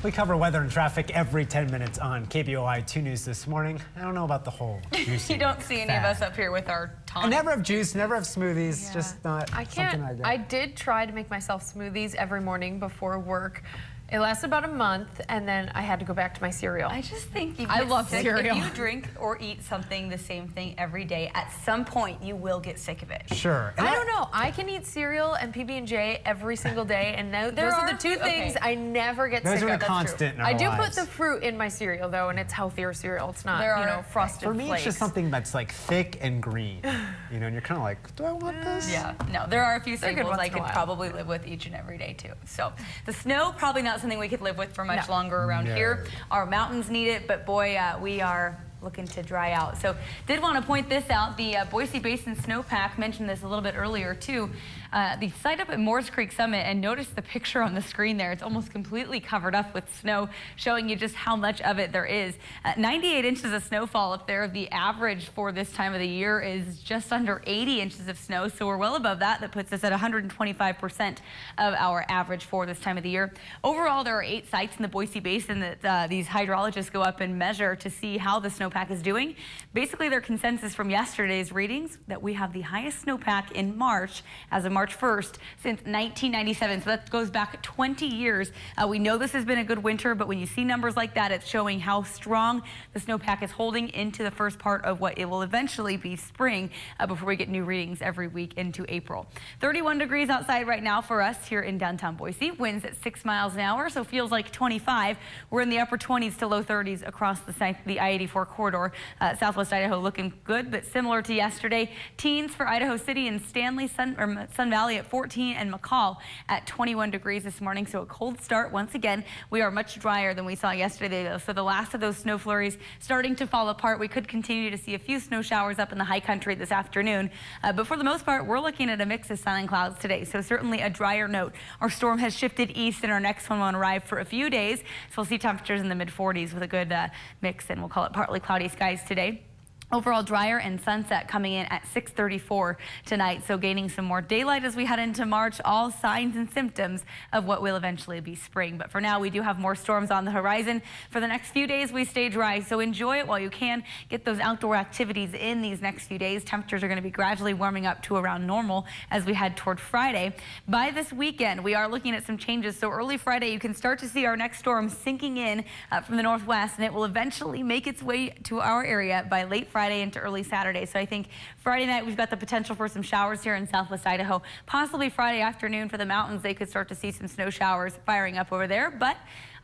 We cover weather and traffic every 10 minutes on KBOI 2 News this morning. I don't know about the whole juicy You don't see any of us up here with our tonic. I never have juice, never have smoothies, just not something I do. I did try to make myself smoothies every morning before work. It lasted about a month, and then I had to go back to my cereal. I just think I love cereal. If you drink or eat something the same thing every day, at some point you will get sick of it. Sure. I don't know. I can eat cereal and PB&J every single day, and those are the two things I never get sick of. Those are the constant in our lives. I do put the fruit in my cereal, though, and it's healthier cereal. It's not, frosted For me, flakes. it's just something that's like thick and green, and you're kind of like, do I want this? Yeah, no, there are a few staples I could probably live with each and every day, too. So the snow, probably not something we could live with for much longer around here. Our mountains need it, but boy, we are looking to dry out. So did want to point this out. The Boise Basin Snowpack, mentioned this a little bit earlier too. The site up at Moores Creek Summit, and notice the picture on the screen there. It's almost completely covered up with snow, showing you just how much of it there is. 98 inches of snowfall up there. The average for this time of the year is just under 80 inches of snow, so we're well above that. That puts us at 125% of our average for this time of the year. Overall, there are 8 sites in the Boise Basin that these hydrologists go up and measure to see how the snowpack is doing. Basically, their consensus from yesterday's readings that we have the highest snowpack in March as of March 1st since 1997. So that goes back 20 years. We know this has been a good winter, but when you see numbers like that, it's showing how strong the snowpack is holding into the first part of what it will eventually be spring before we get new readings every week into April. 31 degrees outside right now for us here in downtown Boise. Winds at 6 miles an hour, so feels like 25. We're in the upper 20s to low 30s across the I-84 corridor. Southwest Idaho looking good, but similar to yesterday. Teens for Idaho City and Stanley, Sun Valley at 14, and McCall at 21 degrees this morning. So a cold start once again. We are much drier than we saw yesterday, though. So the last of those snow flurries starting to fall apart. We could continue to see a few snow showers up in the high country this afternoon. But for the most part, we're looking at a mix of sun and clouds today. So certainly a drier note. Our storm has shifted east, and our next one won't arrive for a few days. So we'll see temperatures in the mid-40s with a good mix, and we'll call it partly cloudy skies today. Overall drier, and sunset coming in at 6:34 tonight, so gaining some more daylight as we head into March. All signs and symptoms of what will eventually be spring. But for now, we do have more storms on the horizon. For the next few days, we stay dry, so enjoy it while you can. Get those outdoor activities in these next few days. Temperatures are going to be gradually warming up to around normal as we head toward Friday. By this weekend, we are looking at some changes. So early Friday, you can start to see our next storm sinking in from the northwest, and it will eventually make its way to our area by late Friday into early Saturday. So I think Friday night we've got the potential for some showers here in southwest Idaho. Possibly Friday afternoon for the mountains, they could start to see some snow showers firing up over there, but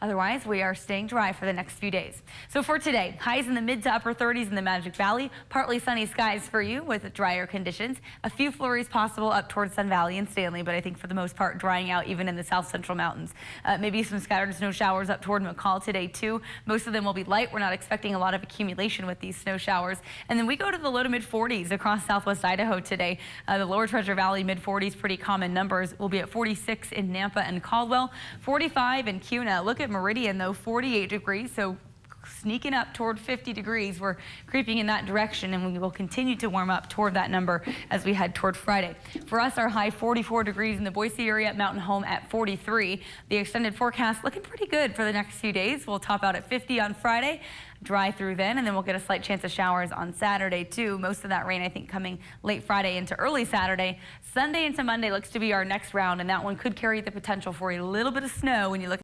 otherwise, we are staying dry for the next few days. So for today, highs in the mid to upper 30s in the Magic Valley, partly sunny skies for you with drier conditions. A few flurries possible up towards Sun Valley and Stanley, but I think for the most part drying out even in the south central mountains. Maybe some scattered snow showers up toward McCall today too. Most of them will be light. We're not expecting a lot of accumulation with these snow showers. And then we go to the low to mid 40s across southwest Idaho today. The lower Treasure Valley mid 40s, pretty common numbers. We'll be at 46 in Nampa and Caldwell, 45 in Kuna. Look at Meridian, though, 48 degrees, so sneaking up toward 50 degrees. We're creeping in that direction, and we will continue to warm up toward that number as we head toward Friday. For us, our high 44 degrees in the Boise area, Mountain Home at 43. The extended forecast looking pretty good for the next few days. We'll top out at 50 on Friday. Dry through then, and then we'll get a slight chance of showers on Saturday too. Most of that rain, I think, coming late Friday into early Saturday. Sunday into Monday looks to be our next round, and that one could carry the potential for a little bit of snow when you look